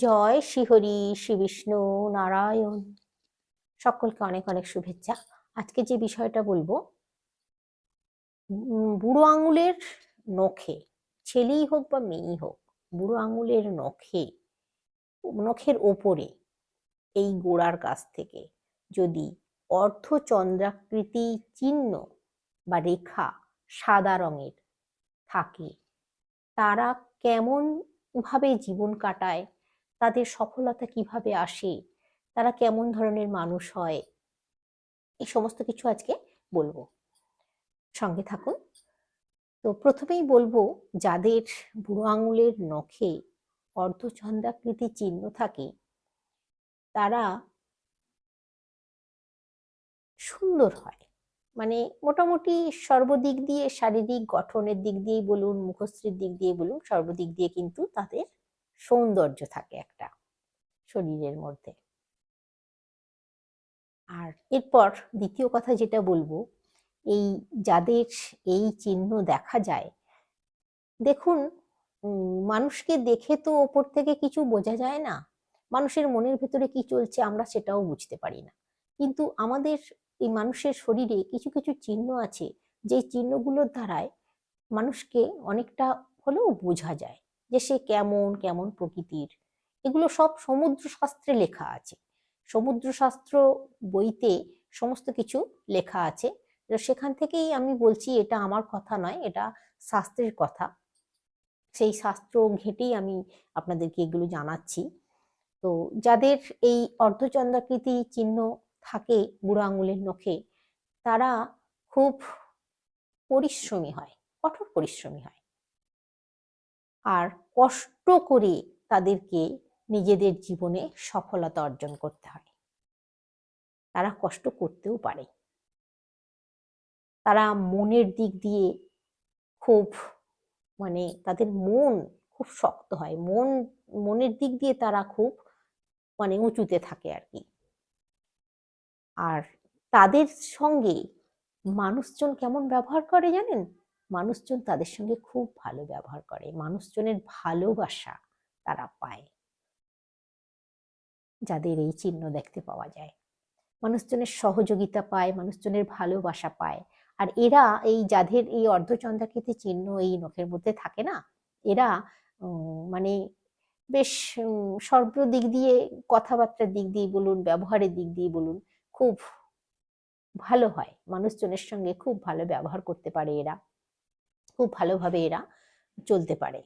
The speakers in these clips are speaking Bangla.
জয় শ্রীহরি, শ্রী বিষ্ণু নারায়ণ। সকলকে অনেক অনেক শুভেচ্ছা। আজকে যে বিষয়টা বলবো, বুড়ো আঙুলের নখে, ছেলেই হোক বা মেয়েই হোক, বুড়ো আঙুলের নখের ওপরে এই গোড়ার কাছ থেকে যদি অর্ধচন্দ্রাকৃতি চিহ্ন বা রেখা সাদা রঙের থাকে, তারা কেমন ভাবে জীবন কাটায়, তাদের সফলতা কিভাবে আসে, তারা কেমন ধরনের মানুষ হয়, এই সমস্ত কিছু আজকে বলবো। সঙ্গে থাকুন। তো প্রথমেই বলবো, যাদের বুড়ো আঙুলের নখে অর্ধচন্দ্রাকৃতি চিহ্ন থাকে, তারা সুন্দর হয়। মানে মোটামুটি সর্বদিক দিয়ে, শারীরিক গঠনের দিক দিয়ে বলুন, মুখশ্রীর দিক দিয়ে বলুন, সর্বদিক দিয়ে কিন্তু তাদের সৌন্দর্য থাকে একটা শরীরের মধ্যে। আর এরপর দ্বিতীয় কথা যেটা বলবো, এই যাদের এই চিহ্ন দেখা যায়, দেখুন, মানুষকে দেখে তো ওপর থেকে কিছু বোঝা যায় না, মানুষের মনের ভেতরে কি চলছে আমরা সেটাও বুঝতে পারি না। কিন্তু আমাদের এই মানুষের শরীরে কিছু কিছু চিহ্ন আছে, যে চিহ্নগুলোর দ্বারায় মানুষকে অনেকটা হলেও বোঝা যায় যে সে কেমন কেমন প্রকৃতির। এগুলো সব সমুদ্র শাস্ত্রে লেখা আছে। সমুদ্র শাস্ত্র বইতে সমস্ত কিছু লেখা আছে। তো সেখান থেকেই আমি বলছি, এটা আমার কথা নয়, এটা শাস্ত্রের কথা। সেই শাস্ত্র ঘেঁটেই আমি আপনাদেরকে এগুলো জানাচ্ছি। তো যাদের এই অর্ধচন্দ্রাকৃতি চিহ্ন থাকে বুড়ো আঙুলের নখে, তারা খুব পরিশ্রমী হয়, কঠোর পরিশ্রমী হয়। আর কষ্ট করে তাদেরকে নিজেদের জীবনে সফলতা অর্জন করতে হয়। তারা কষ্ট করতেও পারে। তারা মনের দিক দিয়ে খুব, মানে তাদের মন খুব শক্ত হয়, মনের দিক দিয়ে তারা খুব, মানে উঁচুতে থাকে আর কি। আর তাদের সঙ্গে মানুষজন কেমন ব্যবহার করে জানেন? মানুষজন তাদের সঙ্গে খুব ভালো ব্যবহার করে, মানুষজনের ভালোবাসা তারা পায় যাদের এই চিহ্ন দেখতে পাওয়া যায়। মানুষজনের সহযোগিতা পায়, মানুষজনের ভালোবাসা পায়। আর এরা, এই যাদের এই অর্ধচন্দ্রাকৃতি চিহ্ন এই নখের মধ্যে থাকে না, এরা মানে বেশ সর্বদিক দিয়ে, কথাবার্তার দিক দিয়ে বলুন, ব্যবহারের দিক দিয়ে বলুন, খুব ভালো হয়। মানুষজনের সঙ্গে খুব ভালো ব্যবহার করতে পারে এরা, খুব ভালোভাবে এরা চলতে পারে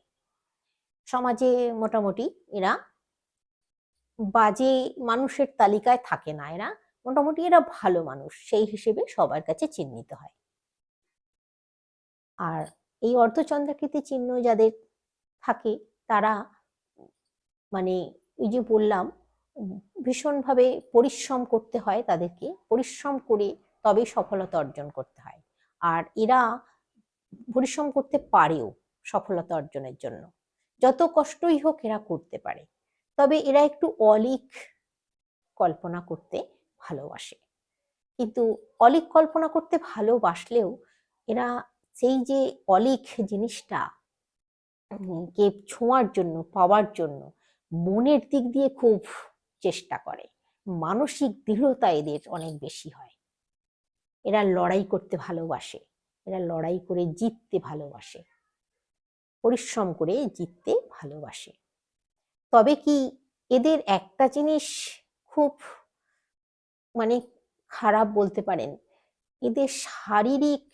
সমাজে। মোটামুটি এরা বাজে মানুষের তালিকায় থাকে না, এরা মোটামুটি এরা ভালো মানুষ সেই হিসেবে সবার কাছে চিহ্নিত হয়। আর এই অর্ধচন্দ্রাকৃতি চিহ্ন যাদের থাকে, তারা মানে ওই যে বললাম, ভীষণভাবে পরিশ্রম করতে হয়, তাদেরকে পরিশ্রম করে তবেই সফলতা অর্জন করতে হয়। আর এরা পরিশ্রম করতে পারেও সফলতা অর্জনের জন্য, যত কষ্টই হোক এরা করতে পারে। তবে এরা একটু অলীক কল্পনা করতে ভালোবাসে। কিন্তু অলীক কল্পনা করতে ভালোবাসলেও এরা সেই যে অলীক জিনিসটা কে ছোঁয়ার জন্য, পাওয়ার জন্য মনের দিক দিয়ে খুব চেষ্টা করে। মানসিক দৃঢ়তা এদের অনেক বেশি হয়। এরা লড়াই করতে ভালোবাসে, এরা লড়াই করে জিততে ভালোবাসে, পরিশ্রম করে জিততে ভালোবাসে। তবে কি, এদের একটা জিনিস খুব, মানে খারাপ বলতে পারেন, এদের শারীরিক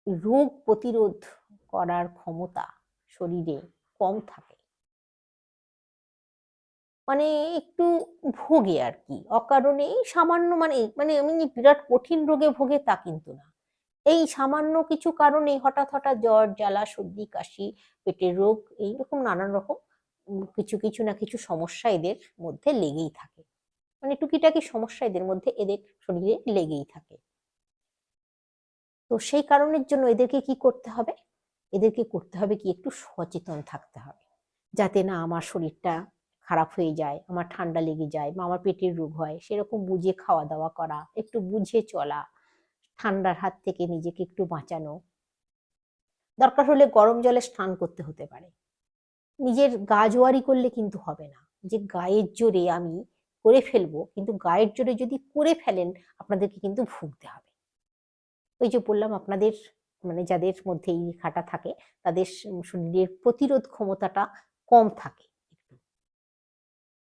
রোগ প্রতিরোধ করার ক্ষমতা শরীরে কম থাকে। মানে একটু ভোগে আর কি, অকারণে এই সামান্য, মানে মানে এমনি বিরাট কঠিন রোগে ভোগে তা কিন্তু না। এই সামান্য কিছু কারণে হঠাৎ হঠাৎ জ্বর, জ্বালা, সর্দি, কাশি, পেটের রোগ, এইরকম নানান রকম কিছু কিছু না কিছু সমস্যা এদের মধ্যে লেগেই থাকে। মানে টুকিটাকি সমস্যা এদের মধ্যে, এদের শরীরে লেগেই থাকে। তো সেই কারণের জন্য এদেরকে কি করতে হবে? এদেরকে করতে হবে কি, একটু সচেতন থাকতে হবে, যাতে না আমার শরীরটা খারাপ হয়ে যায়, আমার ঠান্ডা লেগে যায় বা আমার পেটের রোগ হয়, সেরকম বুঝে খাওয়া দাওয়া করা, একটু বুঝে চলা, ঠান্ডার হাত থেকে নিজেকে একটু বাঁচানো। দরকার হলে গরম জলে স্নান করতে হতে পারে। নিজের গা জোয়ারি করলে কিন্তু হবে না, যে গায়ের জোরে আমি করে ফেলবো, কিন্তু গায়ের জোরে যদি করে ফেলেন আপনাদেরকে কিন্তু ভুগতে হবে। ওই যে বললাম আপনাদের মানে যাদের মধ্যে এই রেখাটা থাকে তাদের শরীরের প্রতিরোধ ক্ষমতাটা কম থাকে একটু,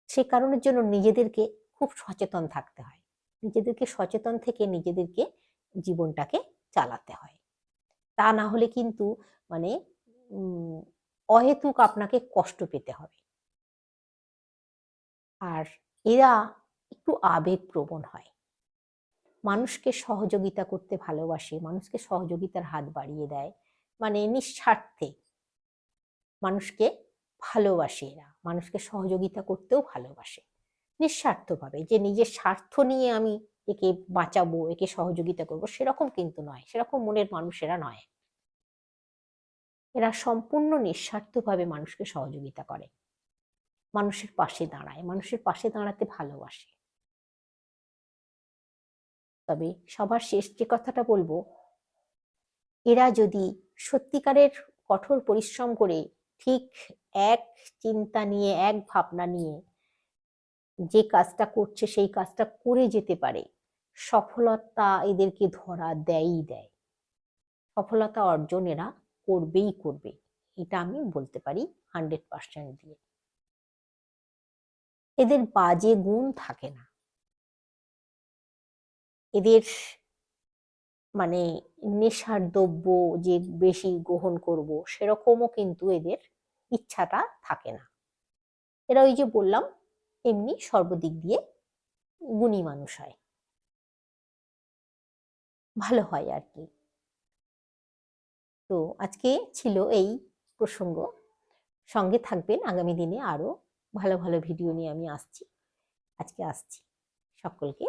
সে কারণের জন্য নিজেদেরকে খুব সচেতন থাকতে হয়, নিজেদেরকে সচেতন থেকে নিজেদেরকে জীবনটাকে চালাতে হয়। তা না হলে কিন্তু মানে অহেতুক আপনাকে কষ্ট পেতে হবে। আর এরা একটু আবেগপ্রবণ হয়, মানুষকে সহযোগিতা করতে ভালোবাসে, মানুষকে সহযোগিতার হাত বাড়িয়ে দেয়, মানে নিঃস্বার্থে মানুষকে ভালোবাসে, এরা মানুষকে সহযোগিতা করতেও ভালোবাসে নিঃস্বার্থভাবে, যে নিজের স্বার্থ নিয়ে আমি একে বাঁচাবো, একে সহযোগিতা করব, সেরকম কিন্তু নয়, সেরকম মনের মানুষেরা নয়। এরা সম্পূর্ণ নিঃস্বার্থভাবে মানুষকে সহযোগিতা করে, মানুষের পাশে দাঁড়ায়, মানুষের পাশে দাঁড়াতে ভালোবাসে। তবে সবার শেষ যে কথাটা বলবো, এরা যদি সত্যিকারের কঠোর পরিশ্রম করে ঠিক এক চিন্তা নিয়ে, এক ভাবনা নিয়ে যে কাজটা করছে সেই কাজটা করে যেতে পারে, সফলতা এদেরকে ধরা দেয়ই দেয়, সফলতা অর্জন এরা করবেই করবে, এটা আমি বলতে পারি 100% দিয়ে। এদের বাজে গুণ থাকে না, এদের মানে নেশার দ্রব্য যে বেশি গ্রহণ করব সেরকমও কিন্তু এদের ইচ্ছাটা থাকে না। এরা ওই যে বললাম এমনি সর্বদিক দিয়ে গুণী মানুষ হয়, ভালো হয় আর কি। তো আজকে ছিল এই প্রসঙ্গ, সঙ্গে থাকবেন, আগামী দিনে আরো ভালো ভালো ভিডিও নিয়ে আমি আসছি। আজকে আসছি, সকলকে